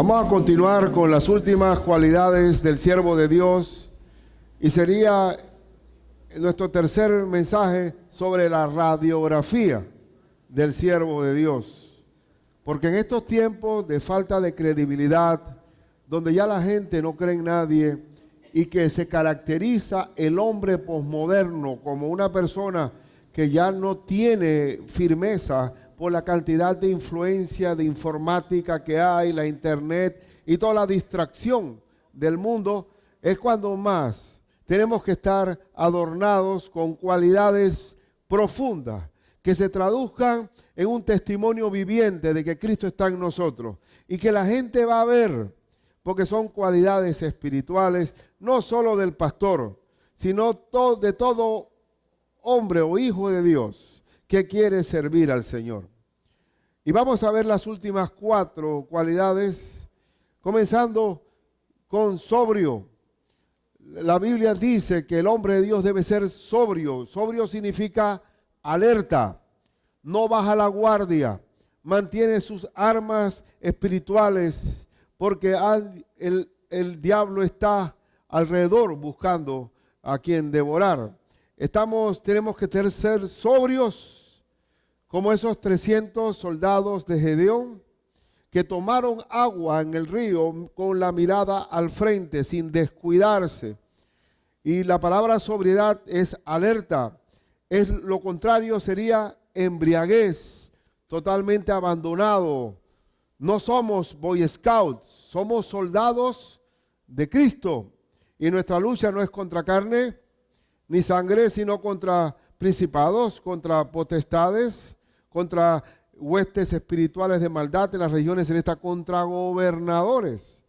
Vamos a continuar con las últimas cualidades del siervo de Dios y sería nuestro tercer mensaje sobre la radiografía del siervo de Dios. Porque en estos tiempos de falta de credibilidad, donde ya la gente no cree en nadie y que se caracteriza el hombre posmoderno como una persona que ya no tiene firmeza por la cantidad de influencia de informática que hay, la internet y toda la distracción del mundo, es cuando más tenemos que estar adornados con cualidades profundas que se traduzcan en un testimonio viviente de que Cristo está en nosotros y que la gente va a ver, porque son cualidades espirituales, no solo del pastor, sino de todo hombre o hijo de Dios que quiere servir al Señor. Y vamos a ver las últimas 4 cualidades, comenzando con sobrio. La Biblia dice que el hombre de Dios debe ser sobrio. Sobrio significa alerta, no baja la guardia, mantiene sus armas espirituales, porque el diablo está alrededor buscando a quien devorar. Tenemos que ser sobrios, como esos 300 soldados de Gedeón que tomaron agua en el río con la mirada al frente, sin descuidarse. Y la palabra sobriedad es alerta. Lo contrario sería embriaguez, totalmente abandonado. No somos Boy Scouts, somos soldados de Cristo. Y nuestra lucha no es contra carne ni sangre, sino contra principados, contra potestades, contra huestes espirituales de maldad en las regiones celestes, contra gobernadores.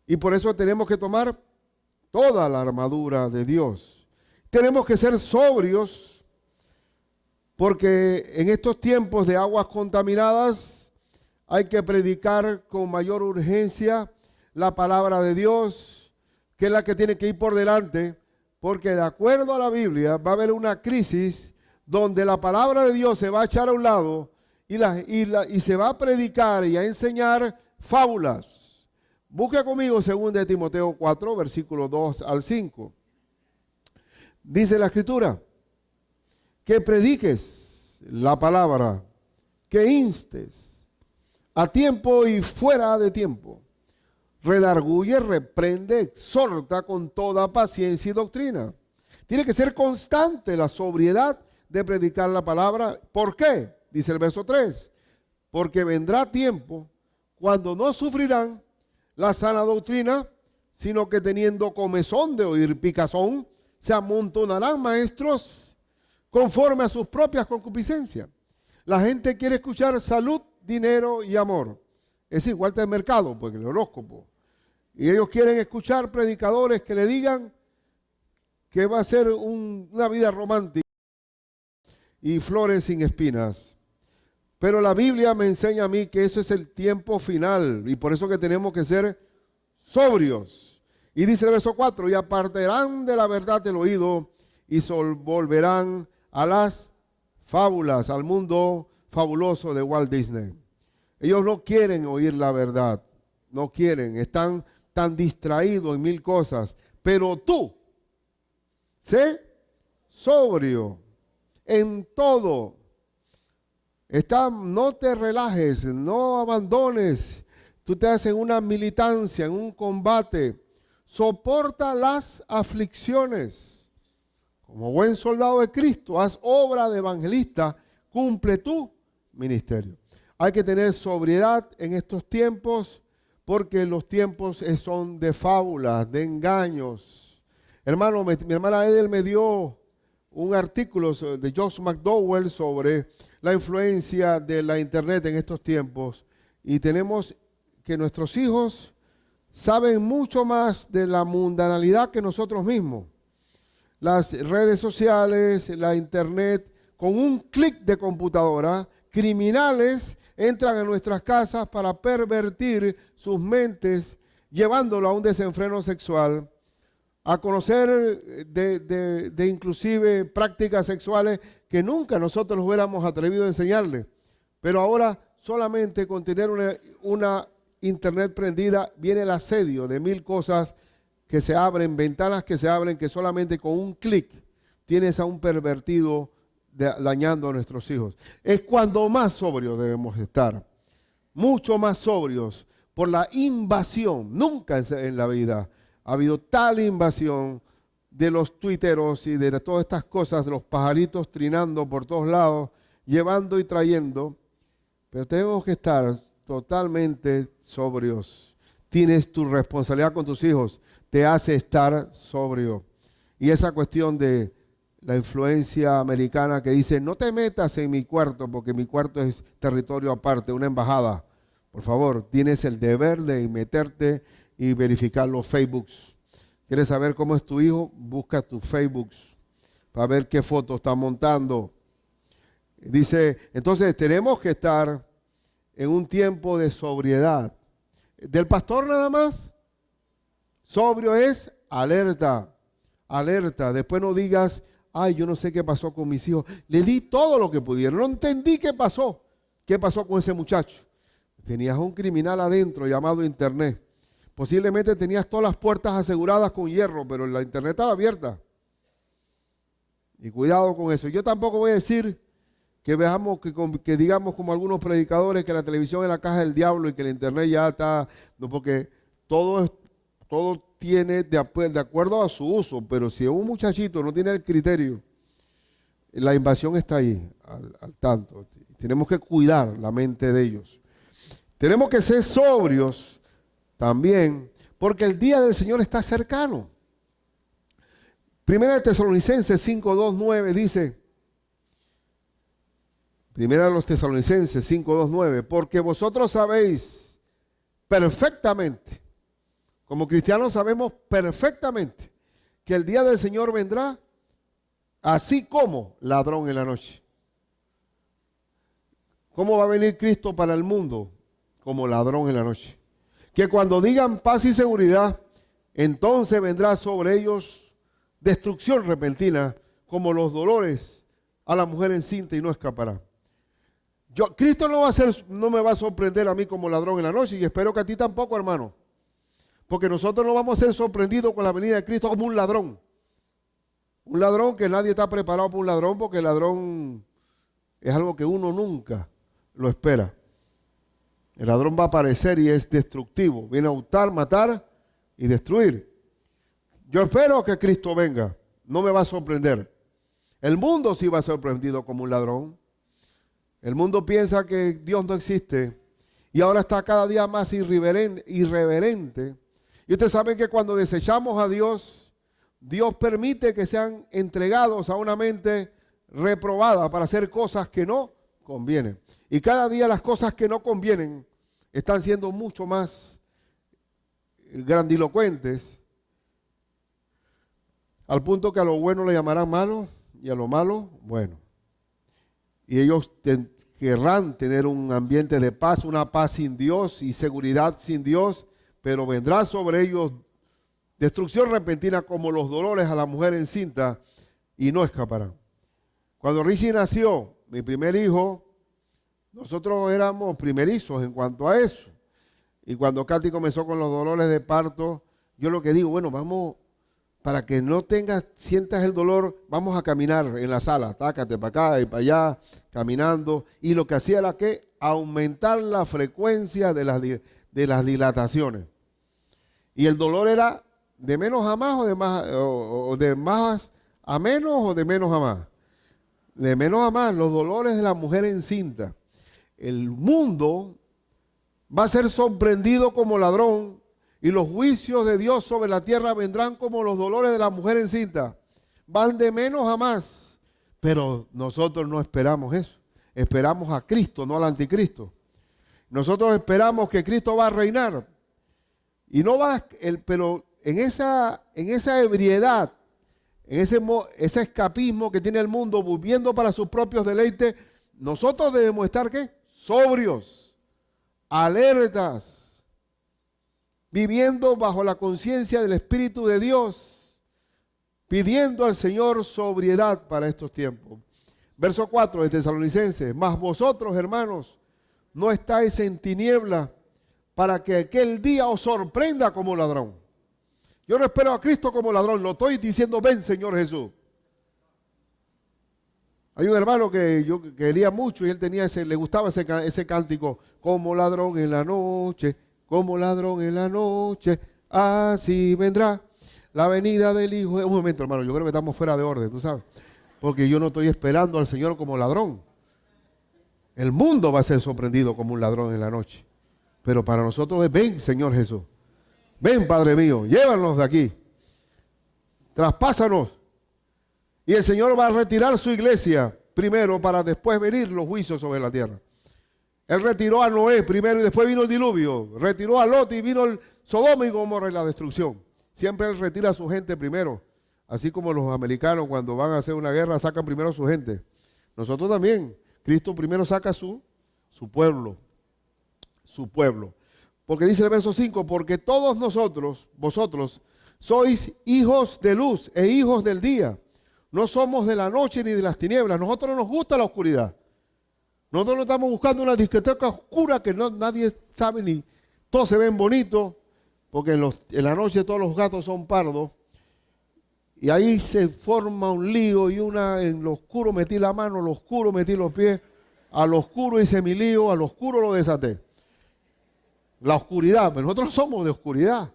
Y por eso tenemos que tomar toda la armadura de Dios. Tenemos que ser sobrios, porque en estos tiempos de aguas contaminadas hay que predicar con mayor urgencia la palabra de Dios, que es la que tiene que ir por delante, porque de acuerdo a la Biblia va a haber una crisis donde la palabra de Dios se va a echar a un lado y se va a predicar y a enseñar fábulas. Busca conmigo 2 Timoteo 4, versículos 2 al 5. Dice la Escritura, que prediques la palabra, que instes a tiempo y fuera de tiempo. Redarguye, reprende, exhorta con toda paciencia y doctrina. Tiene que ser constante la sobriedad de predicar la palabra. ¿Por qué? Dice el verso 3. Porque vendrá tiempo cuando no sufrirán la sana doctrina, sino que teniendo comezón de oír picazón, se amontonarán maestros conforme a sus propias concupiscencias. La gente quiere escuchar salud, dinero y amor. Es igual del mercado, pues el horóscopo. Y ellos quieren escuchar predicadores que le digan que va a ser una vida romántica y flores sin espinas. Pero la Biblia me enseña a mí que eso es el tiempo final y por eso que tenemos que ser sobrios. Y dice el verso 4, y apartarán de la verdad el oído y se volverán a las fábulas, al mundo fabuloso de Walt Disney. Ellos no quieren oír la verdad, no quieren, están tan distraídos en 1000 cosas. Pero tú, sé sobrio en todo. No te relajes, no abandones. Tú te haces en una militancia, en un combate. Soporta las aflicciones. Como buen soldado de Cristo, haz obra de evangelista, cumple tu ministerio. Hay que tener sobriedad en estos tiempos, porque los tiempos son de fábulas, de engaños. Hermano, mi hermana Edel me dio un artículo de Josh McDowell sobre la influencia de la internet en estos tiempos. Y tenemos que nuestros hijos saben mucho más de la mundanalidad que nosotros mismos. Las redes sociales, la internet, con un clic de computadora, criminales entran a nuestras casas para pervertir sus mentes, llevándolo a un desenfreno sexual, a conocer de inclusive prácticas sexuales que nunca nosotros nos hubiéramos atrevido a enseñarle. Pero ahora solamente con tener una internet prendida, viene el asedio de 1000 cosas que se abren, ventanas que se abren, que solamente con un clic tienes a un pervertido dañando a nuestros hijos. Es cuando más sobrios debemos estar, mucho más sobrios, por la invasión. Nunca en la vida ha habido tal invasión de los tuiteros y de todas estas cosas, de los pajaritos trinando por todos lados, llevando y trayendo. Pero tenemos que estar totalmente sobrios. Tienes tu responsabilidad con tus hijos, te hace estar sobrio. Y esa cuestión de la influencia americana que dice, no te metas en mi cuarto porque mi cuarto es territorio aparte, una embajada. Por favor, tienes el deber de meterte y verificar los Facebooks. ¿Quieres saber cómo es tu hijo? Busca tus Facebooks para ver qué fotos está montando. Dice, entonces tenemos que estar en un tiempo de sobriedad. ¿Del pastor nada más? Sobrio es alerta, alerta. Después no digas, ay, yo no sé qué pasó con mis hijos. Le di todo lo que pudieron. No entendí qué pasó. ¿Qué pasó con ese muchacho? Tenías un criminal adentro llamado internet. Posiblemente tenías todas las puertas aseguradas con hierro, pero la internet estaba abierta. Y cuidado con eso. Yo tampoco voy a decir que veamos, que digamos como algunos predicadores que la televisión es la caja del diablo y que el internet ya está, no, porque todo tiene de acuerdo a su uso, pero si un muchachito no tiene el criterio, la invasión está ahí, al tanto. Tenemos que cuidar la mente de ellos. Tenemos que ser sobrios también, porque el día del Señor está cercano. Primera de Tesalonicenses 5:2-9 dice, Primera de los Tesalonicenses 5:2-9, porque vosotros sabéis perfectamente, como cristianos sabemos perfectamente, que el día del Señor vendrá así como ladrón en la noche. ¿Cómo va a venir Cristo para el mundo? Como ladrón en la noche. Que cuando digan paz y seguridad, entonces vendrá sobre ellos destrucción repentina, como los dolores a la mujer encinta, y no escapará. Cristo no me va a sorprender a mí como ladrón en la noche, y espero que a ti tampoco, hermano. Porque nosotros no vamos a ser sorprendidos con la venida de Cristo como un ladrón. Un ladrón que nadie está preparado para un ladrón, porque el ladrón es algo que uno nunca lo espera. El ladrón va a aparecer y es destructivo. Viene a hurtar, matar y destruir. Yo espero que Cristo venga. No me va a sorprender. El mundo sí va a ser sorprendido como un ladrón. El mundo piensa que Dios no existe y ahora está cada día más irreverente. Y ustedes saben que cuando desechamos a Dios, Dios permite que sean entregados a una mente reprobada para hacer cosas que no convienen. Y cada día las cosas que no convienen están siendo mucho más grandilocuentes, al punto que a lo bueno le llamarán malo y a lo malo bueno. Y ellos querrán tener un ambiente de paz, una paz sin Dios y seguridad sin Dios, pero vendrá sobre ellos destrucción repentina como los dolores a la mujer encinta y no escaparán. Cuando Richie nació, mi primer hijo, nosotros éramos primerizos en cuanto a eso. Y cuando Katy comenzó con los dolores de parto, yo lo que digo, bueno, vamos, para que no sientas el dolor, vamos a caminar en la sala, tácate para acá y para allá, caminando. Y lo que hacía era que aumentar la frecuencia de las dilataciones. Y el dolor era de menos a más o de más a menos o de menos a más. De menos a más, los dolores de la mujer encinta. El mundo va a ser sorprendido como ladrón y los juicios de Dios sobre la tierra vendrán como los dolores de la mujer encinta. Van de menos a más, pero nosotros no esperamos eso. Esperamos a Cristo, no al anticristo. Nosotros esperamos que Cristo va a reinar. Y no va, pero en esa ebriedad, en ese escapismo que tiene el mundo, viviendo para sus propios deleites, nosotros debemos estar, ¿qué? Sobrios, alertas, viviendo bajo la conciencia del Espíritu de Dios, pidiendo al Señor sobriedad para estos tiempos. Verso 4 de Tesalonicenses, mas vosotros, hermanos, no estáis en tiniebla para que aquel día os sorprenda como ladrón. Yo no espero a Cristo como ladrón, lo estoy diciendo, ven Señor Jesús. Hay un hermano que yo quería mucho y él tenía le gustaba ese cántico, como ladrón en la noche, como ladrón en la noche, así vendrá la venida del Hijo. Un momento, hermano, yo creo que estamos fuera de orden, tú sabes, porque yo no estoy esperando al Señor como ladrón. El mundo va a ser sorprendido como un ladrón en la noche, pero para nosotros es, ven Señor Jesús, ven Padre mío, llévanos de aquí, traspásanos. Y el Señor va a retirar su iglesia primero para después venir los juicios sobre la tierra. Él retiró a Noé primero y después vino el diluvio. Retiró a Lot y vino el Sodoma y Gomorra y la destrucción. Siempre Él retira a su gente primero. Así como los americanos cuando van a hacer una guerra sacan primero a su gente. Nosotros también. Cristo primero saca su pueblo. Su pueblo. Porque dice el verso 5, porque todos vosotros, sois hijos de luz e hijos del día. No somos de la noche ni de las tinieblas. Nosotros no nos gusta la oscuridad. Nosotros no estamos buscando una discoteca oscura que nadie sabe ni todos se ven bonitos, porque en la noche todos los gatos son pardos. Y ahí se forma un lío y en lo oscuro metí la mano, en lo oscuro metí los pies, a lo oscuro hice mi lío, a lo oscuro lo desaté. La oscuridad, pero nosotros no somos de oscuridad.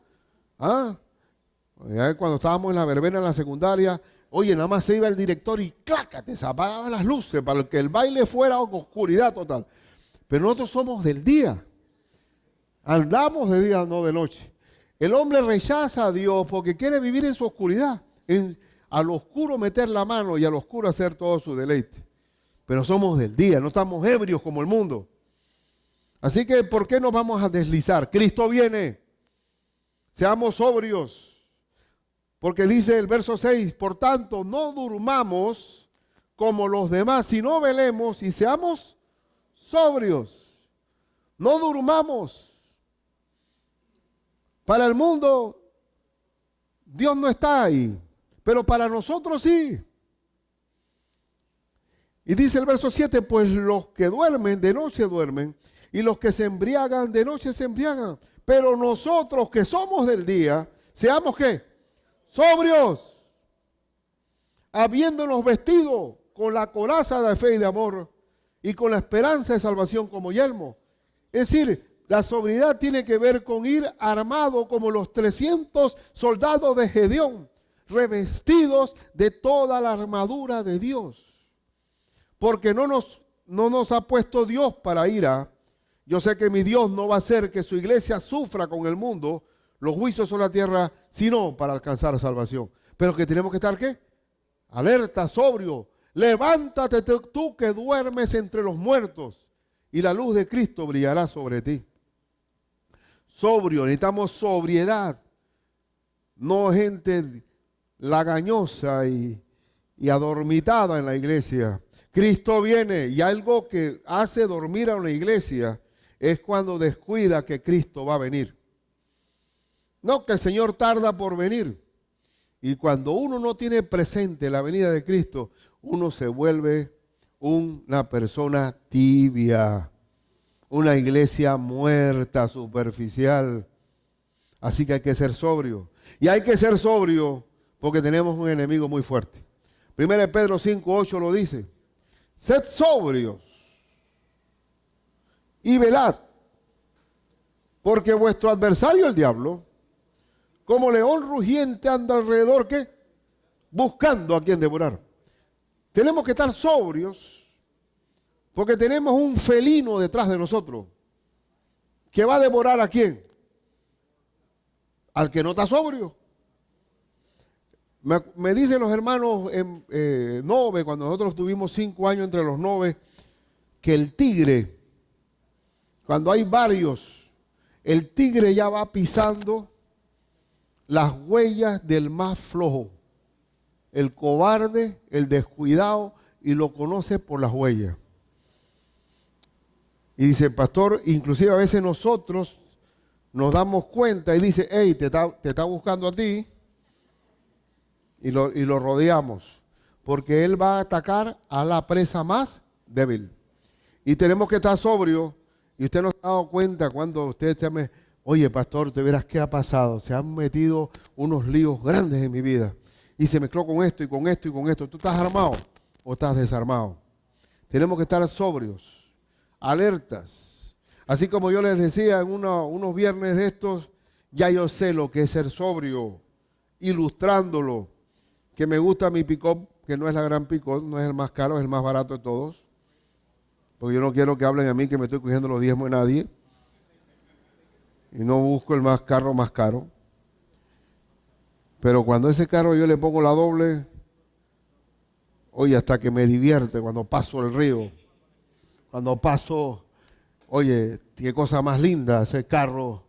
Cuando estábamos en la verbena en la secundaria, oye, nada más se iba el director y clácate, se apagaban las luces para que el baile fuera oscuridad total. Pero nosotros somos del día. Andamos de día, no de noche. El hombre rechaza a Dios porque quiere vivir en su oscuridad. A lo oscuro meter la mano y a lo oscuro hacer todo su deleite. Pero somos del día, no estamos ebrios como el mundo. Así que, ¿por qué nos vamos a deslizar? Cristo viene. Seamos sobrios. Porque dice el verso 6, por tanto, no durmamos como los demás, sino velemos y seamos sobrios. No durmamos. Para el mundo, Dios no está ahí, pero para nosotros sí. Y dice el verso 7, pues los que duermen, de noche duermen, y los que se embriagan, de noche se embriagan. Pero nosotros que somos del día, seamos ¿qué? Sobrios, habiéndonos vestido con la coraza de fe y de amor y con la esperanza de salvación como yelmo. Es decir, la sobriedad tiene que ver con ir armado como los 300 soldados de Gedeón, revestidos de toda la armadura de Dios. Porque no nos ha puesto Dios para ira. Yo sé que mi Dios no va a hacer que su iglesia sufra con el mundo los juicios sobre la tierra, sino para alcanzar salvación. Pero que tenemos que estar, ¿qué? Alerta, sobrio. Levántate tú que duermes entre los muertos y la luz de Cristo brillará sobre ti. Sobrio, necesitamos sobriedad. No gente lagañosa y adormitada en la iglesia. Cristo viene y algo que hace dormir a una iglesia es cuando descuida que Cristo va a venir. No, que el Señor tarda por venir. Y cuando uno no tiene presente la venida de Cristo, uno se vuelve una persona tibia, una iglesia muerta, superficial. Así que hay que ser sobrio. Y hay que ser sobrio porque tenemos un enemigo muy fuerte. 1 Pedro 5:8 lo dice. Sed sobrios y velad, porque vuestro adversario el diablo, como león rugiente anda alrededor, ¿qué? Buscando a quien devorar. Tenemos que estar sobrios porque tenemos un felino detrás de nosotros que va a devorar ¿a quién? Al que no está sobrio. Me dicen los hermanos en Nove, cuando nosotros tuvimos 5 años entre los Nove, que el tigre, cuando hay varios, el tigre ya va pisando las huellas del más flojo, el cobarde, el descuidado, y lo conoce por las huellas. Y dice, pastor, inclusive a veces nosotros nos damos cuenta y dice, hey, te está buscando a ti, y lo rodeamos, porque él va a atacar a la presa más débil. Y tenemos que estar sobrios Y usted no se ha dado cuenta cuando usted me, oye, pastor, te verás qué ha pasado. Se han metido unos líos grandes en mi vida. Y se mezcló con esto y con esto y con esto. ¿Tú estás armado o estás desarmado? Tenemos que estar sobrios, alertas. Así como yo les decía en unos viernes de estos, ya yo sé lo que es ser sobrio, ilustrándolo. Que me gusta mi pick-up, que no es la gran pick-up, no es el más caro, es el más barato de todos. Porque yo no quiero que hablen a mí que me estoy cogiendo los diezmos de nadie. Y no busco el carro más caro. Pero cuando ese carro yo le pongo la doble, oye, hasta que me divierte cuando paso el río. Cuando paso, oye, qué cosa más linda ese carro.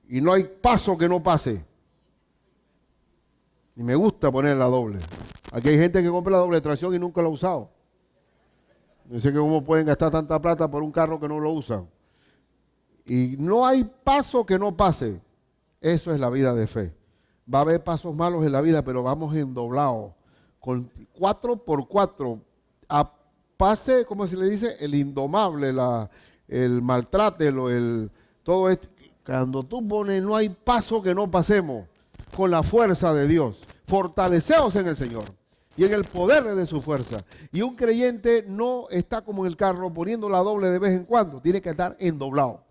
Y no hay paso que no pase. Y me gusta poner la doble. Aquí hay gente que compra la doble tracción y nunca la ha usado. No sé cómo pueden gastar tanta plata por un carro que no lo usan. Y no hay paso que no pase. Eso es la vida de fe. Va a haber pasos malos en la vida, pero vamos endoblados. Con 4x4. A pase, ¿cómo se le dice? El indomable, el maltrátelo, todo esto. Cuando tú pones, no hay paso que no pasemos. Con la fuerza de Dios. Fortaleceos en el Señor. Y en el poder de su fuerza. Y un creyente no está como en el carro poniendo la doble de vez en cuando. Tiene que estar endoblado.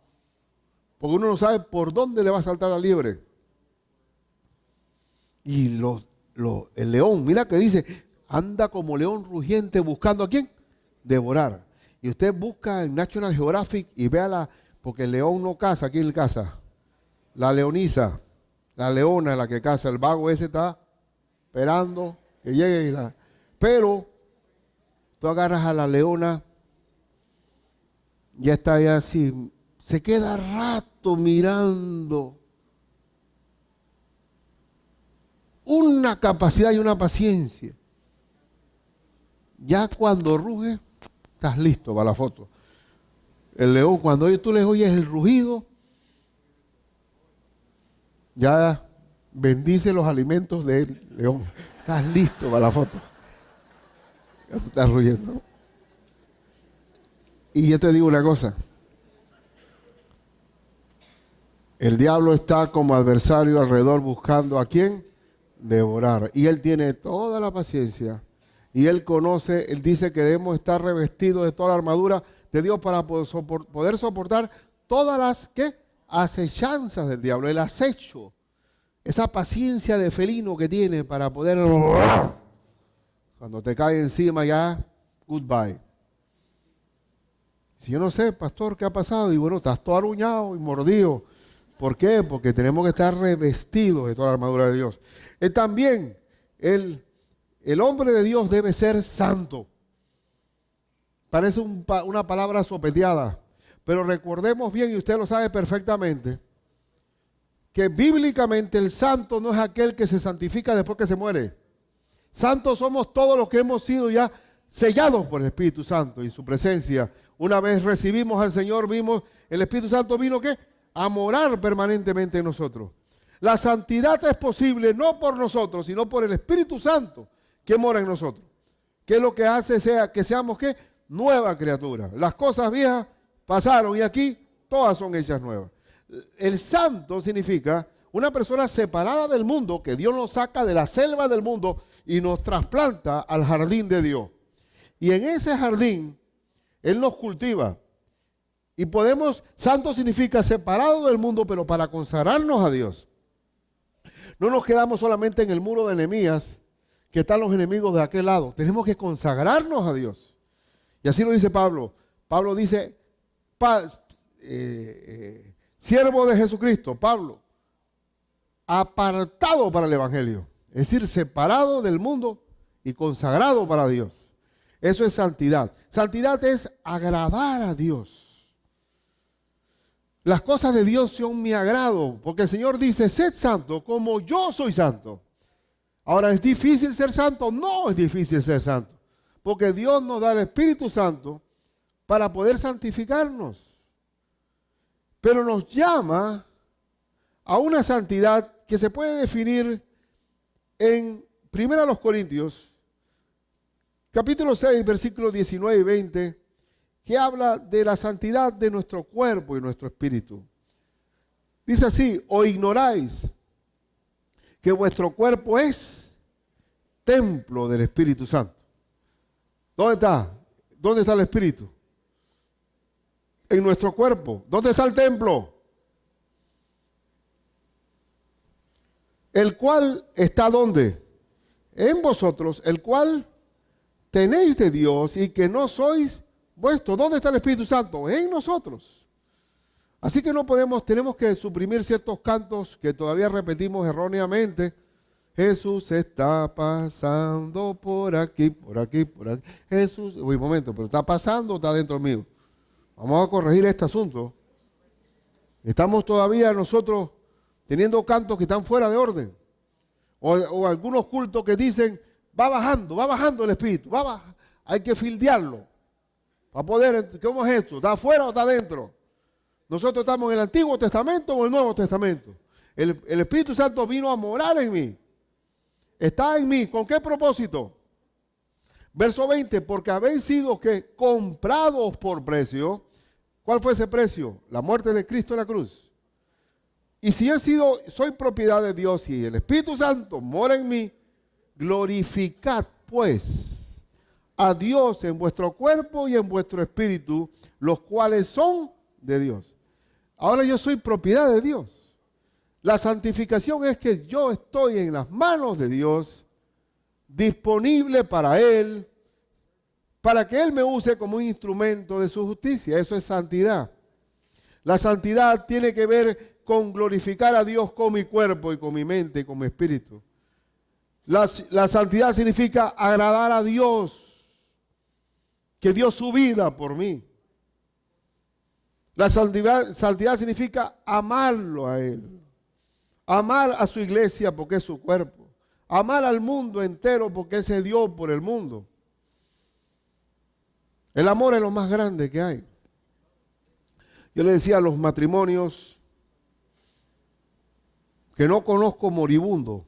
Porque uno no sabe por dónde le va a saltar la liebre. Y el león, mira que dice, anda como león rugiente buscando ¿a quién? Devorar. Y usted busca en National Geographic y vea porque el león no caza, ¿quién le caza? La leonisa, la leona es la que caza. El vago ese está esperando que llegue pero tú agarras a la leona, ya está ahí así, se queda rato mirando. Una capacidad y una paciencia. Ya cuando ruge, estás listo para la foto. El león, cuando tú le oyes el rugido, ya bendice los alimentos del león. Estás listo para la foto. Ya tú estás rugiendo. Y yo te digo una cosa. El diablo está como adversario alrededor buscando ¿a quién? Devorar. Y él tiene toda la paciencia. Y él conoce, él dice que debemos estar revestidos de toda la armadura de Dios para poder soportar todas las acechanzas del diablo, el acecho. Esa paciencia de felino que tiene para poder... Cuando te cae encima ya, goodbye. Si yo no sé, pastor, ¿qué ha pasado? Y bueno, estás todo aruñado y mordido. ¿Por qué? Porque tenemos que estar revestidos de toda la armadura de Dios. También, el hombre de Dios debe ser santo. Parece una palabra sopeteada. Pero recordemos bien, y usted lo sabe perfectamente, que bíblicamente el santo no es aquel que se santifica después que se muere. Santos somos todos los que hemos sido ya sellados por el Espíritu Santo y su presencia. Una vez recibimos al Señor, el Espíritu Santo vino ¿qué? A morar permanentemente en nosotros. La santidad es posible no por nosotros, sino por el Espíritu Santo que mora en nosotros. ¿Qué es lo que hace que seamos ¿qué? Nueva criatura? Las cosas viejas pasaron y aquí todas son hechas nuevas. El santo significa una persona separada del mundo, que Dios nos saca de la selva del mundo y nos trasplanta al jardín de Dios. Y en ese jardín, Él nos cultiva. Y santo significa separado del mundo, pero para consagrarnos a Dios. No nos quedamos solamente en el muro de Nehemías, que están los enemigos de aquel lado. Tenemos que consagrarnos a Dios. Y así lo dice Pablo. Pablo dice, siervo de Jesucristo, Pablo, apartado para el Evangelio. Es decir, separado del mundo y consagrado para Dios. Eso es santidad. Santidad es agradar a Dios. Las cosas de Dios son mi agrado, porque el Señor dice, sed santo como yo soy santo. Ahora, ¿es difícil ser santo? No es difícil ser santo, porque Dios nos da el Espíritu Santo para poder santificarnos. Pero nos llama a una santidad que se puede definir en 1 Corintios, capítulo 6, versículos 19 y 20, que habla de la santidad de nuestro cuerpo y nuestro espíritu. Dice así: ¿o ignoráis que vuestro cuerpo es templo del Espíritu Santo? ¿Dónde está? ¿Dónde está el Espíritu? En nuestro cuerpo. ¿Dónde está el templo? El cual está ¿dónde? En vosotros, el cual tenéis de Dios y que no sois vuestro. ¿Dónde está el Espíritu Santo? En nosotros. Así que no podemos, tenemos que suprimir ciertos cantos que todavía repetimos erróneamente. Jesús está pasando por aquí, por aquí, por aquí. Jesús, un momento, pero ¿está pasando o está dentro mío? Vamos a corregir este asunto. Estamos todavía nosotros teniendo cantos que están fuera de orden. O algunos cultos que dicen, va bajando el Espíritu, hay que fildearlo. Para poder, ¿cómo es esto? ¿Está afuera o está adentro? Nosotros estamos en el Antiguo Testamento o en el Nuevo Testamento. El Espíritu Santo vino a morar en mí. Está en mí. ¿Con qué propósito? Verso 20, porque habéis sido que comprados por precio. ¿Cuál fue ese precio? La muerte de Cristo en la cruz. Y si soy propiedad de Dios y el Espíritu Santo mora en mí, glorificad pues a Dios en vuestro cuerpo y en vuestro espíritu, los cuales son de Dios. Ahora yo soy propiedad de Dios. La santificación es que yo estoy en las manos de Dios, disponible para Él, para que Él me use como un instrumento de su justicia. Eso es santidad. La santidad tiene que ver con glorificar a Dios con mi cuerpo y con mi mente y con mi espíritu. La santidad significa agradar a Dios, que dio su vida por mí. La santidad significa amarlo a Él, amar a su iglesia porque es su cuerpo, amar al mundo entero porque Él se dio por el mundo. El amor es lo más grande que hay. Yo le decía a los matrimonios que no conozco moribundo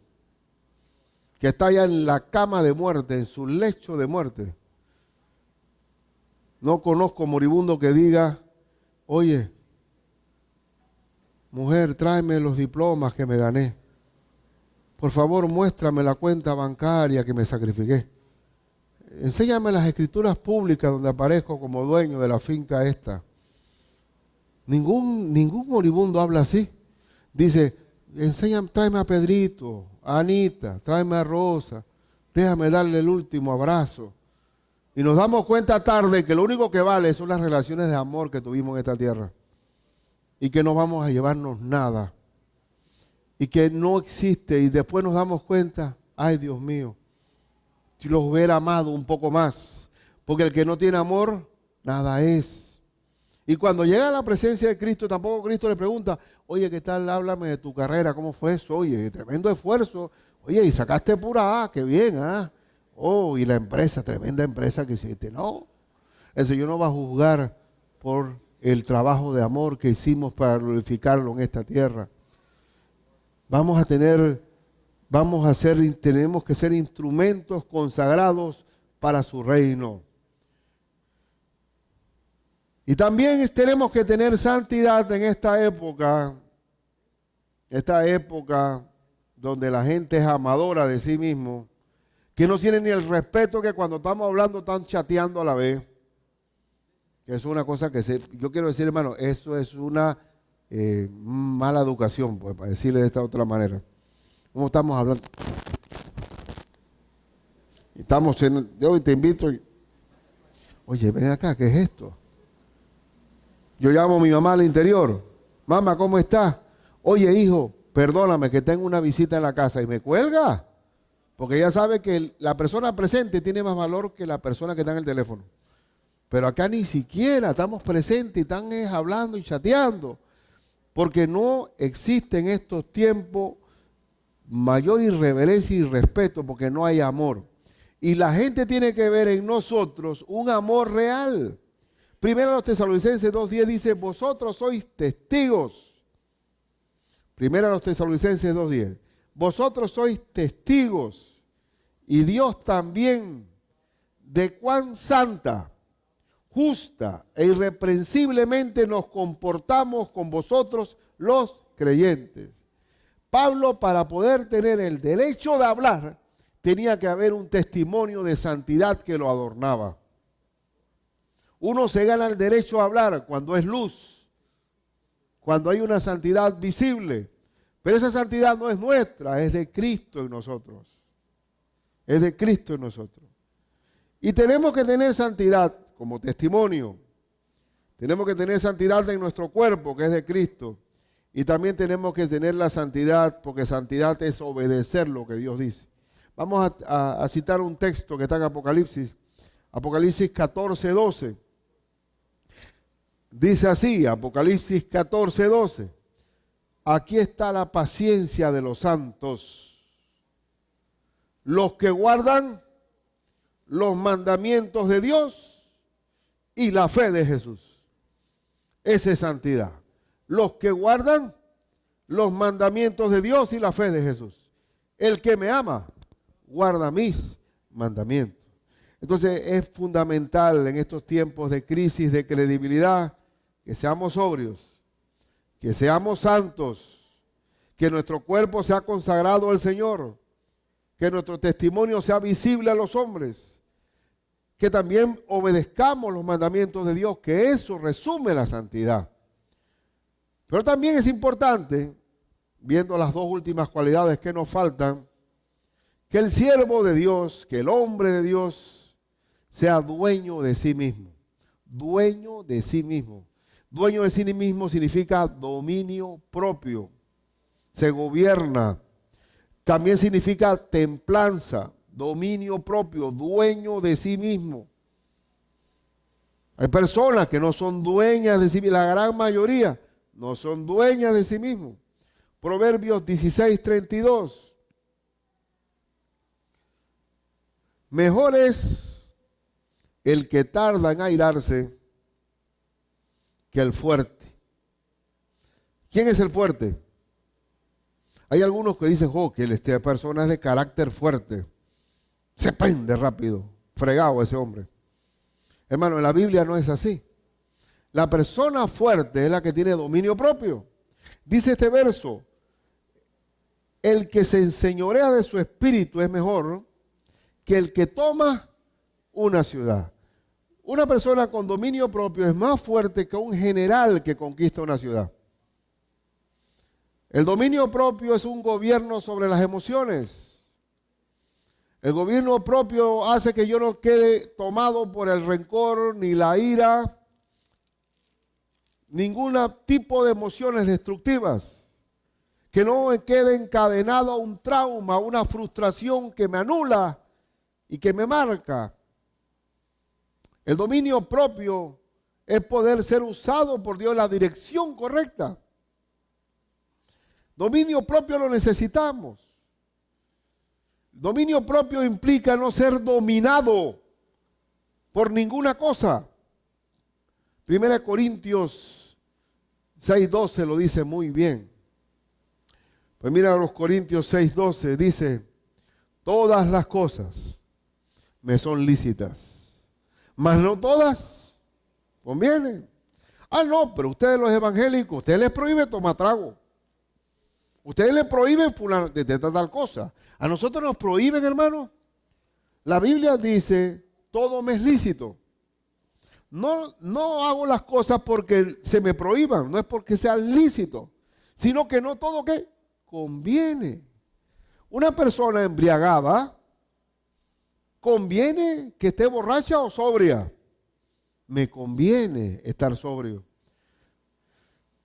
que está ya en la cama de muerte, en su lecho de muerte. No conozco moribundo que diga, oye, mujer, tráeme los diplomas que me gané. Por favor, muéstrame la cuenta bancaria que me sacrifiqué. Enséñame las escrituras públicas donde aparezco como dueño de la finca esta. Ningún moribundo habla así. Dice, tráeme a Pedrito, a Anita, tráeme a Rosa, déjame darle el último abrazo. Y nos damos cuenta tarde que lo único que vale son las relaciones de amor que tuvimos en esta tierra. Y que no vamos a llevarnos nada. Y que no existe. Y después nos damos cuenta, ay Dios mío, si los hubiera amado un poco más. Porque el que no tiene amor, nada es. Y cuando llega a la presencia de Cristo, tampoco Cristo le pregunta, oye, ¿qué tal? Háblame de tu carrera, ¿cómo fue eso? Oye, tremendo esfuerzo. Oye, y sacaste pura A, qué bien, ¿ah? Oh, y la empresa, tremenda empresa que hiciste. No, el Señor no va a juzgar por el trabajo de amor que hicimos para glorificarlo en esta tierra. Tenemos que ser instrumentos consagrados para su reino. Y también tenemos que tener santidad en esta época donde la gente es amadora de sí mismo, que no tiene ni el respeto que cuando estamos hablando están chateando a la vez. Que es una cosa yo quiero decir, hermano, eso es una mala educación, pues, para decirle de esta otra manera. ¿Cómo estamos hablando? Yo te invito, oye, ven acá, ¿qué es esto? Yo llamo a mi mamá al interior. Mamá, ¿cómo estás? Oye, hijo, perdóname que tengo una visita en la casa. Y me cuelga. Porque ella sabe que la persona presente tiene más valor que la persona que está en el teléfono. Pero acá ni siquiera estamos presentes y están hablando y chateando. Porque no existe en estos tiempos mayor irreverencia y respeto porque no hay amor. Y la gente tiene que ver en nosotros un amor real. Primero a los Tesalonicenses 2:10 dice, vosotros sois testigos. Primero a los Tesalonicenses 2:10. Vosotros sois testigos. Y Dios también de cuán santa, justa e irreprensiblemente nos comportamos con vosotros los creyentes. Pablo, para poder tener el derecho de hablar, tenía que haber un testimonio de santidad que lo adornaba. Uno se gana el derecho a hablar cuando es luz, cuando hay una santidad visible. Pero esa santidad no es nuestra, es de Cristo en nosotros. Es de Cristo en nosotros. Y tenemos que tener santidad como testimonio. Tenemos que tener santidad en nuestro cuerpo, que es de Cristo. Y también tenemos que tener la santidad, porque santidad es obedecer lo que Dios dice. Vamos a citar un texto que está en Apocalipsis. Apocalipsis 14, 12. Dice así, Apocalipsis 14, 12. Aquí está la paciencia de los santos, los que guardan los mandamientos de Dios y la fe de Jesús. Esa es santidad. Los que guardan los mandamientos de Dios y la fe de Jesús. El que me ama, guarda mis mandamientos. Entonces es fundamental en estos tiempos de crisis de credibilidad que seamos sobrios, que seamos santos, que nuestro cuerpo sea consagrado al Señor, que nuestro testimonio sea visible a los hombres, que también obedezcamos los mandamientos de Dios, que eso resume la santidad. Pero también es importante, viendo las dos últimas cualidades que nos faltan, que el siervo de Dios, que el hombre de Dios, sea dueño de sí mismo. Dueño de sí mismo. Dueño de sí mismo significa dominio propio. Se gobierna. También significa templanza, dominio propio, dueño de sí mismo. Hay personas que no son dueñas de sí mismas, la gran mayoría no son dueñas de sí mismos. Proverbios 16, 32. Mejor es el que tarda en airarse que el fuerte. ¿Quién es el fuerte? Hay algunos que dicen, que esta persona es de carácter fuerte. Se prende rápido. Fregado ese hombre. Hermano, en la Biblia no es así. La persona fuerte es la que tiene dominio propio. Dice este verso, el que se enseñorea de su espíritu es mejor que el que toma una ciudad. Una persona con dominio propio es más fuerte que un general que conquista una ciudad. El dominio propio es un gobierno sobre las emociones. El gobierno propio hace que yo no quede tomado por el rencor ni la ira, ningún tipo de emociones destructivas, que no quede encadenado a un trauma, a una frustración que me anula y que me marca. El dominio propio es poder ser usado por Dios en la dirección correcta. Dominio propio lo necesitamos. Dominio propio implica no ser dominado por ninguna cosa. 1 Corintios 6:12 lo dice muy bien. Pues mira los Corintios 6:12, dice, todas las cosas me son lícitas, mas no todas convienen. Ah, no, pero ustedes los evangélicos, ustedes les prohíben tomar trago. Ustedes les prohíben de tal cosa. A nosotros nos prohíben, hermano. La Biblia dice, todo me es lícito. No hago las cosas porque se me prohíban, no es porque sea lícito, sino que no todo que conviene. Una persona embriagada, ¿conviene que esté borracha o sobria? Me conviene estar sobrio.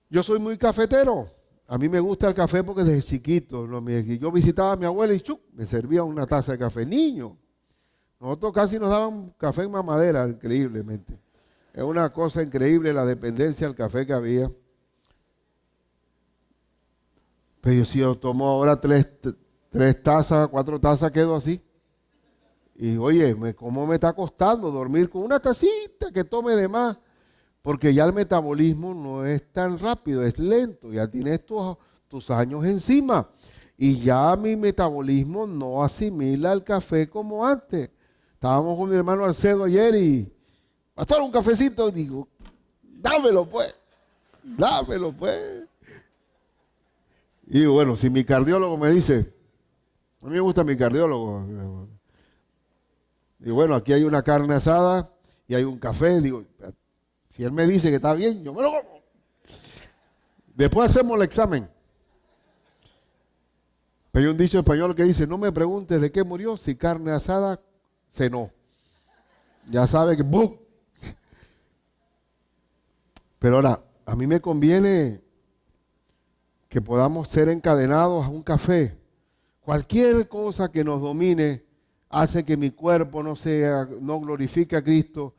Yo soy muy cafetero. A mí me gusta el café porque desde chiquito, yo visitaba a mi abuela y me servía una taza de café. Niño, nosotros casi nos daban café en mamadera, increíblemente. Es una cosa increíble la dependencia del café que había. Pero si yo tomo ahora tres tazas, 4 tazas, quedo así. Y oye, ¿cómo me está costando dormir con una tacita que tome de más? Porque ya el metabolismo no es tan rápido, es lento. Ya tienes tus años encima. Y ya mi metabolismo no asimila el café como antes. Estábamos con mi hermano Alcedo ayer y pastor, un cafecito. Digo, dámelo pues, dámelo pues. Y bueno, si mi cardiólogo me dice, a mí me gusta mi cardiólogo. Y bueno, aquí hay una carne asada y hay un café. Digo, si él me dice que está bien, yo me lo como. Después hacemos el examen. Pero hay un dicho español que dice, no me preguntes de qué murió, si carne asada cenó. Ya sabe que ¡bum! Pero ahora, a mí me conviene que podamos ser encadenados a un café. Cualquier cosa que nos domine hace que mi cuerpo no glorifique a Cristo,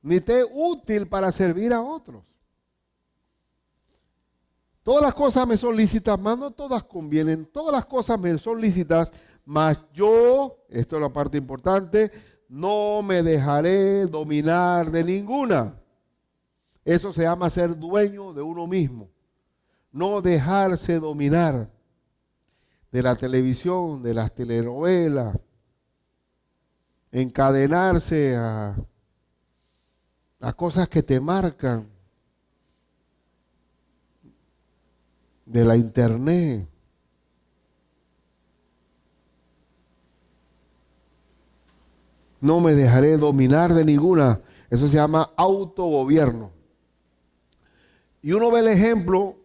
ni esté útil para servir a otros. Todas las cosas me son lícitas, mas no todas convienen. Todas las cosas me son lícitas, mas yo, esto es la parte importante, no me dejaré dominar de ninguna. Eso se llama ser dueño de uno mismo. No dejarse dominar de la televisión, de las telenovelas, encadenarse a cosas que te marcan, de la internet. No me dejaré dominar de ninguna. Eso se llama autogobierno. Y uno ve el ejemplo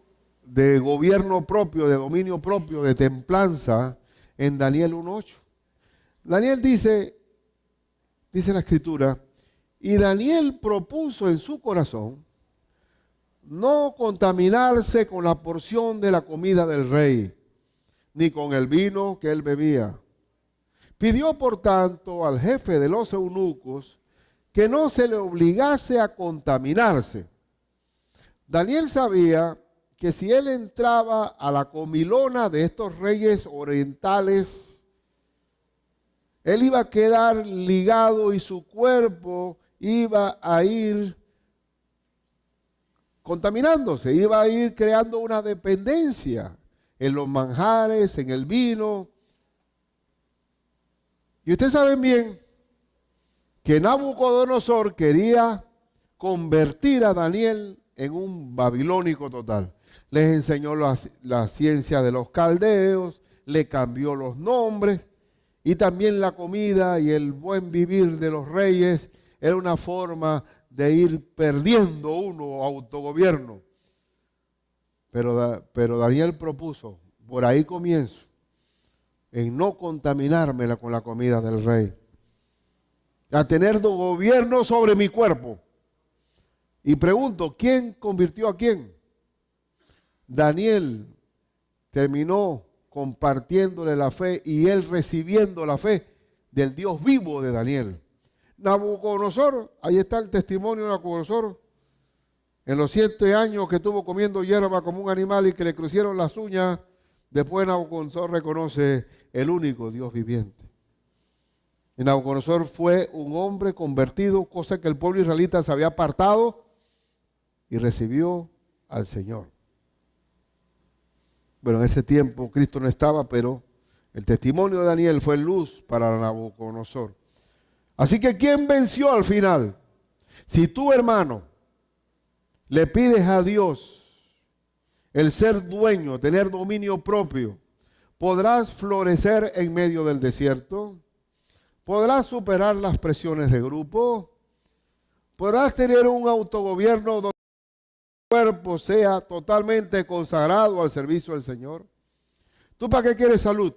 de gobierno propio, de dominio propio, de templanza en Daniel 1:8. Daniel dice la escritura, y Daniel propuso en su corazón no contaminarse con la porción de la comida del rey, ni con el vino que él bebía. Pidió, por tanto, al jefe de los eunucos que no se le obligase a contaminarse. Daniel sabía que si él entraba a la comilona de estos reyes orientales, él iba a quedar ligado y su cuerpo iba a ir contaminándose, iba a ir creando una dependencia en los manjares, en el vino. Y ustedes saben bien que Nabucodonosor quería convertir a Daniel en un babilónico total. Les enseñó la ciencia de los caldeos, le cambió los nombres y también la comida y el buen vivir de los reyes era una forma de ir perdiendo uno autogobierno. Pero Daniel propuso, por ahí comienzo, en no contaminármela con la comida del rey, a tener gobierno sobre mi cuerpo. Y pregunto, ¿quién convirtió a quién? Daniel terminó compartiéndole la fe y él recibiendo la fe del Dios vivo de Daniel. Nabucodonosor, ahí está el testimonio de Nabucodonosor, en los 7 años que estuvo comiendo hierba como un animal y que le crecieron las uñas, después Nabucodonosor reconoce el único Dios viviente. Y Nabucodonosor fue un hombre convertido, cosa que el pueblo israelita se había apartado y recibió al Señor. Bueno, en ese tiempo Cristo no estaba, pero el testimonio de Daniel fue luz para Nabucodonosor. Así que ¿quién venció al final? Si tú, hermano, le pides a Dios el ser dueño, tener dominio propio, podrás florecer en medio del desierto, podrás superar las presiones de grupo, podrás tener un autogobierno donde tu cuerpo sea totalmente consagrado al servicio del Señor. ¿Tú para qué quieres salud?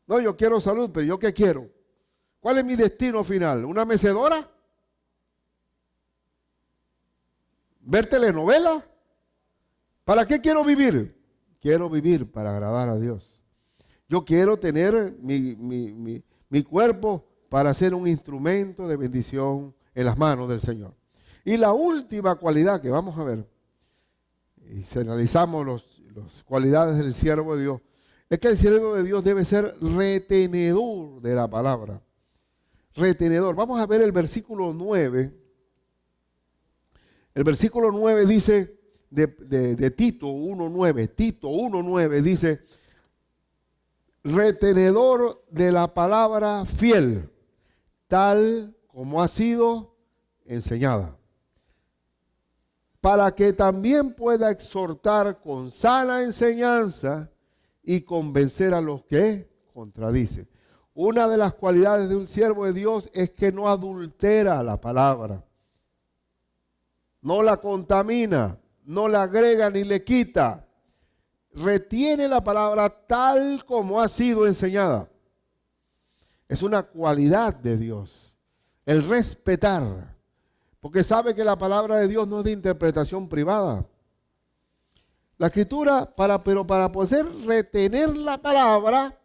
No, yo quiero salud, pero ¿yo qué quiero? ¿Cuál es mi destino final? ¿Una mecedora? ¿Ver telenovela? ¿Para qué quiero vivir? Quiero vivir para agradar a Dios. Yo quiero tener mi cuerpo para ser un instrumento de bendición en las manos del Señor. Y la última cualidad que vamos a ver, y si analizamos las cualidades del siervo de Dios, es que el siervo de Dios debe ser retenedor de la palabra. Retenedor. Vamos a ver el versículo 9. El versículo 9 dice de Tito 1:9. Tito 1:9 dice, retenedor de la palabra fiel, tal como ha sido enseñada. para que también pueda exhortar con sana enseñanza y convencer a los que contradicen. Una de las cualidades de un siervo de Dios es que no adultera la palabra, no la contamina, no la agrega ni le quita. Retiene la palabra tal como ha sido enseñada. Es una cualidad de Dios, el respetar, porque sabe que la palabra de Dios no es de interpretación privada. La Escritura, pero para poder retener la palabra,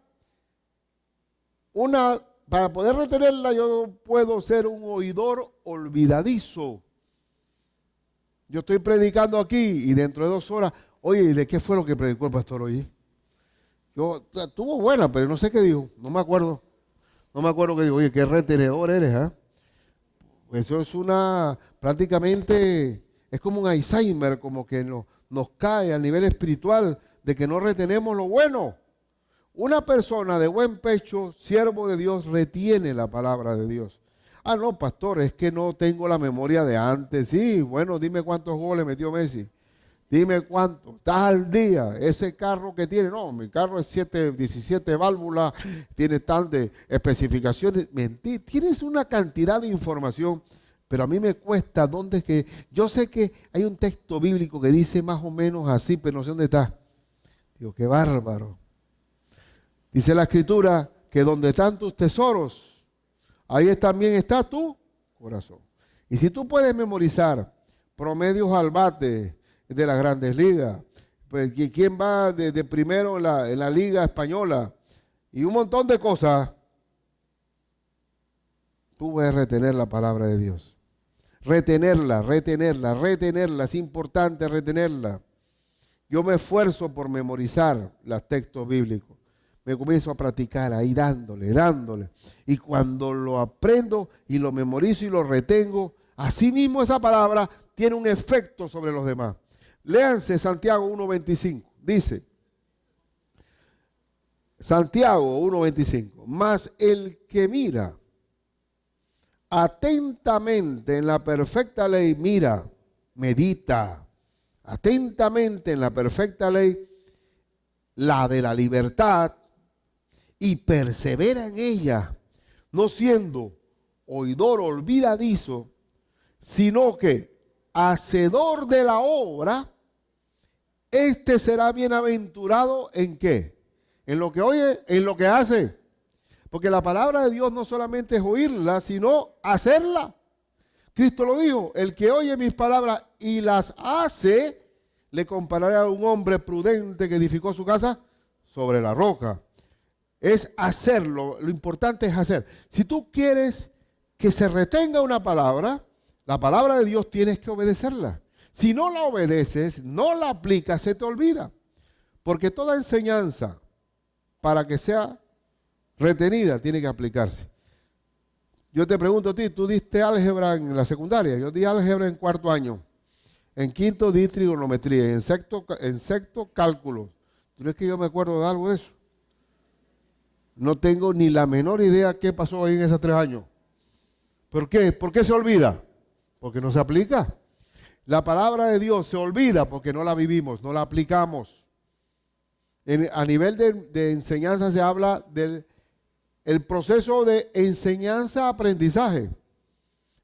para poder retenerla yo puedo ser un oidor olvidadizo. Yo estoy predicando aquí y dentro de 2 horas, oye, ¿de qué fue lo que predicó el pastor hoy? Estuvo buena, pero no sé qué dijo, no me acuerdo. No me acuerdo qué dijo, oye, qué retenedor eres, ¿eh? Eso es prácticamente, es como un Alzheimer, como que nos cae a nivel espiritual de que no retenemos lo bueno. Una persona de buen pecho, siervo de Dios, retiene la palabra de Dios. Ah, no, pastor, es que no tengo la memoria de antes. Sí, bueno, dime cuántos goles metió Messi. Dime cuánto. Estás al día. Ese carro que tiene, no, mi carro es 17 válvulas, tiene tal de especificaciones. Mentí, tienes una cantidad de información, pero a mí me cuesta dónde es que. Yo sé que hay un texto bíblico que dice más o menos así, pero no sé dónde está. Digo, qué bárbaro. Dice la Escritura que donde están tus tesoros, ahí también está tu corazón. Y si tú puedes memorizar promedios al bate de las grandes ligas, pues quién va de primero en la liga española y un montón de cosas, tú puedes retener la palabra de Dios. Retenerla, es importante retenerla. Yo me esfuerzo por memorizar los textos bíblicos. Me comienzo a practicar ahí dándole. Y cuando lo aprendo y lo memorizo y lo retengo, así mismo esa palabra tiene un efecto sobre los demás. Léanse Santiago 1:25. Dice, Santiago 1:25, mas el que mira atentamente en la perfecta ley, medita atentamente en la perfecta ley, la de la libertad, y persevera en ella, no siendo oidor olvidadizo, sino que hacedor de la obra, este será bienaventurado ¿en qué? En lo que oye, en lo que hace. Porque la palabra de Dios no solamente es oírla, sino hacerla. Cristo lo dijo, el que oye mis palabras y las hace, le compararé a un hombre prudente que edificó su casa sobre la roca. Es hacerlo, lo importante es hacer. Si tú quieres que se retenga una palabra, la palabra de Dios tienes que obedecerla. Si no la obedeces, no la aplicas, se te olvida. Porque toda enseñanza, para que sea retenida, tiene que aplicarse. Yo te pregunto a ti, tú diste álgebra en la secundaria, yo di álgebra en 4º año. En 5º di trigonometría, en sexto cálculo. ¿Tú crees que yo me acuerdo de algo de eso? No tengo ni la menor idea qué pasó ahí en esos 3 años. ¿Por qué? ¿Por qué se olvida? Porque no se aplica. La palabra de Dios se olvida porque no la vivimos, no la aplicamos. A nivel de enseñanza se habla del proceso de enseñanza-aprendizaje.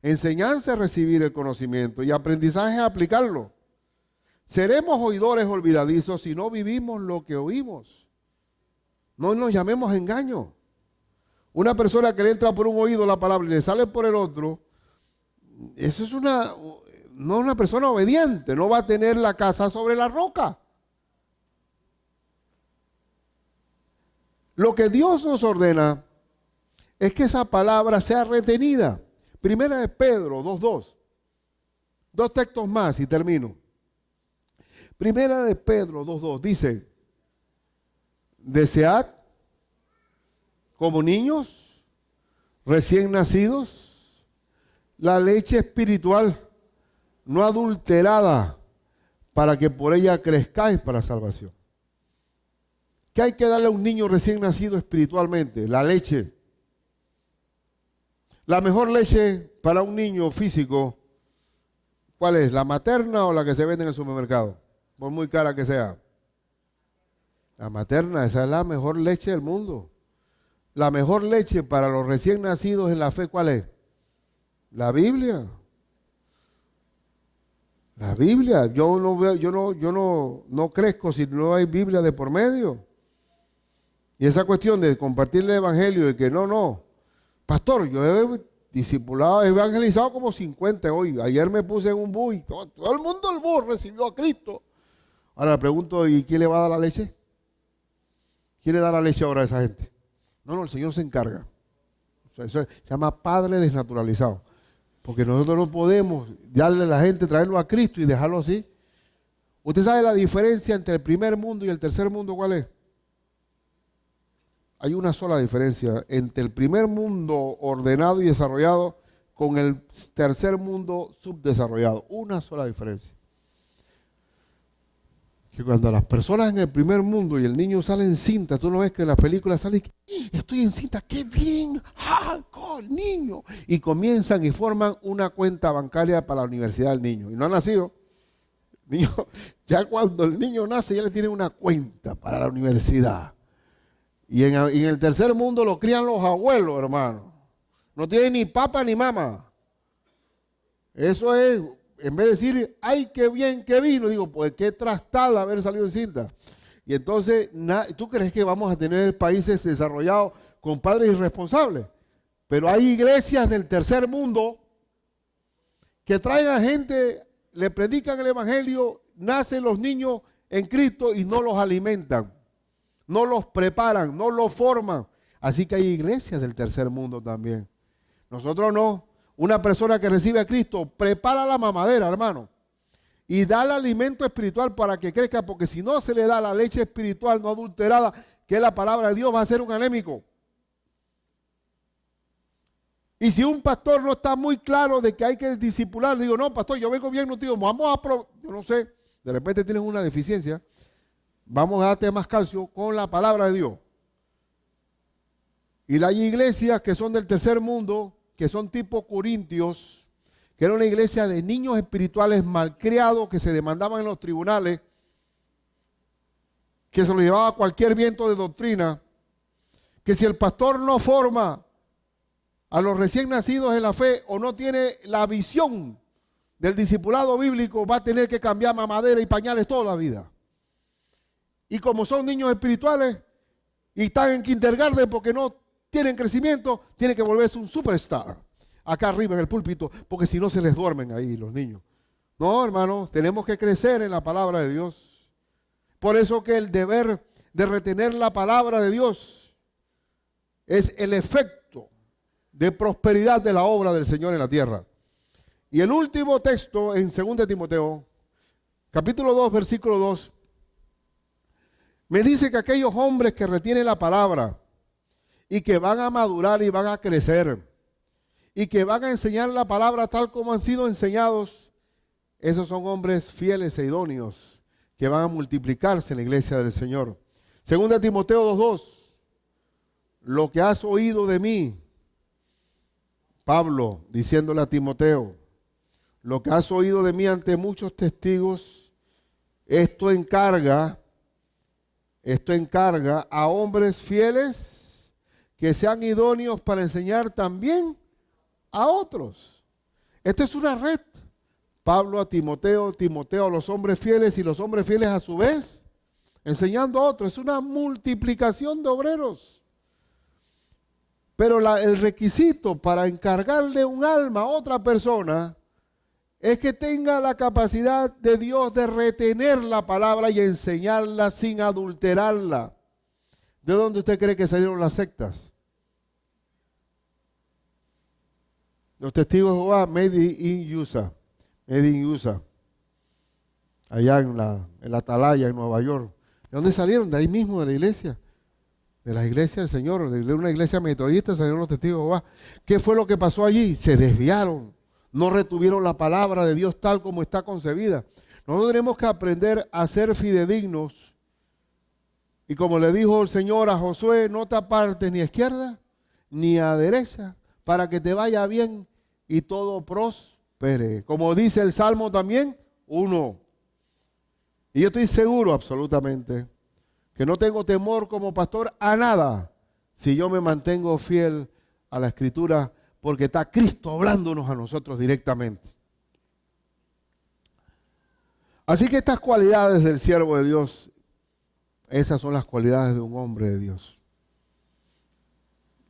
Enseñanza es recibir el conocimiento y aprendizaje es aplicarlo. Seremos oidores olvidadizos si no vivimos lo que oímos. No nos llamemos engaño. Una persona que le entra por un oído la palabra y le sale por el otro, eso es no una persona obediente, no va a tener la casa sobre la roca. Lo que Dios nos ordena es que esa palabra sea retenida. Primera de Pedro 2:2. 2 textos más y termino. Primera de Pedro 2:2 dice, desead como niños recién nacidos la leche espiritual no adulterada para que por ella crezcáis para salvación. ¿Qué hay que darle a un niño recién nacido espiritualmente? La leche. La mejor leche para un niño físico ¿Cuál es? ¿La materna o la que se vende en el supermercado? Por muy cara que sea. La materna, esa es la mejor leche del mundo. La mejor leche para los recién nacidos en la fe, ¿cuál es? La Biblia. La Biblia. Yo no crezco si no hay Biblia de por medio. Y esa cuestión de compartir el evangelio y que no. Pastor, yo he discipulado, he evangelizado como 50 hoy. Ayer me puse en un bus y todo el mundo el bus recibió a Cristo. Ahora le pregunto, ¿y quién le va a dar la leche? ¿Quién le da la leche ahora a esa gente? No, el Señor se encarga. O sea, eso se llama padre desnaturalizado. Porque nosotros no podemos darle a la gente, traerlo a Cristo y dejarlo así. ¿Usted sabe la diferencia entre el primer mundo y el tercer mundo? ¿Cuál es? Hay una sola diferencia entre el primer mundo ordenado y desarrollado con el tercer mundo subdesarrollado. Una sola diferencia. Que cuando las personas en el primer mundo y el niño sale en cinta, tú no ves que en las películas sale, estoy en cinta, qué bien, el niño. Y comienzan y forman una cuenta bancaria para la universidad del niño. Y no ha nacido. Niño, ya cuando el niño nace ya le tienen una cuenta para la universidad. Y en el tercer mundo lo crían los abuelos, hermano. No tienen ni papá ni mamá. Eso es, en vez de decir, ay, qué bien que vino, digo, pues qué trastada haber salido en cinta. Y entonces, ¿tú crees que vamos a tener países desarrollados con padres irresponsables? Pero hay iglesias del tercer mundo que traen a gente, le predican el evangelio, nacen los niños en Cristo y no los alimentan. No los preparan, no los forman. Así que hay iglesias del tercer mundo también. Nosotros no. Una persona que recibe a Cristo prepara la mamadera, hermano. Y da el alimento espiritual para que crezca, porque si no se le da la leche espiritual no adulterada, que es la palabra de Dios, va a ser un anémico. Y si un pastor no está muy claro de que hay que discipular, digo, no, pastor, yo vengo bien nutrido, vamos a probar, yo no sé, de repente tienes una deficiencia. Vamos a darte más calcio con la palabra de Dios. Y hay iglesias que son del tercer mundo, que son tipo Corintios, que era una iglesia de niños espirituales malcriados que se demandaban en los tribunales, que se lo llevaba cualquier viento de doctrina, que si el pastor no forma a los recién nacidos en la fe o no tiene la visión del discipulado bíblico, va a tener que cambiar mamadera y pañales toda la vida. Y como son niños espirituales y están en kindergarten porque no tienen crecimiento, tienen que volverse un superstar acá arriba en el púlpito, porque si no se les duermen ahí los niños. No, hermanos, tenemos que crecer en la palabra de Dios. Por eso que el deber de retener la palabra de Dios es el efecto de prosperidad de la obra del Señor en la tierra. Y el último texto en 2 Timoteo, capítulo 2, versículo 2, me dice que aquellos hombres que retienen la palabra y que van a madurar y van a crecer y que van a enseñar la palabra tal como han sido enseñados, esos son hombres fieles e idóneos que van a multiplicarse en la iglesia del Señor. 2 Timoteo 2:2, lo que has oído de mí, Pablo diciéndole a Timoteo, lo que has oído de mí ante muchos testigos, esto encarga a hombres fieles que sean idóneos para enseñar también a otros. Esta es una red. Pablo a Timoteo, Timoteo a los hombres fieles y los hombres fieles a su vez enseñando a otros. Es una multiplicación de obreros. Pero el requisito para encargarle un alma a otra persona es que tenga la capacidad de Dios de retener la palabra y enseñarla sin adulterarla. ¿De dónde usted cree que salieron las sectas? Los testigos de Jehová, made in USA, allá en la Atalaya, en Nueva York. ¿De dónde salieron? De ahí mismo, de la iglesia. De las iglesias del Señor, de una iglesia metodista salieron los testigos de Jehová. ¿Qué fue lo que pasó allí? Se desviaron. No retuvieron la palabra de Dios tal como está concebida. Nosotros tenemos que aprender a ser fidedignos. Y como le dijo el Señor a Josué, no te apartes ni a izquierda ni a derecha, para que te vaya bien y todo prospere. Como dice el Salmo también, uno. Y yo estoy seguro absolutamente que no tengo temor como pastor a nada si yo me mantengo fiel a la Escritura, porque está Cristo hablándonos a nosotros directamente. Así que estas cualidades del siervo de Dios, esas son las cualidades de un hombre de Dios.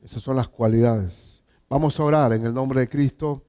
Esas son las cualidades. Vamos a orar en el nombre de Cristo.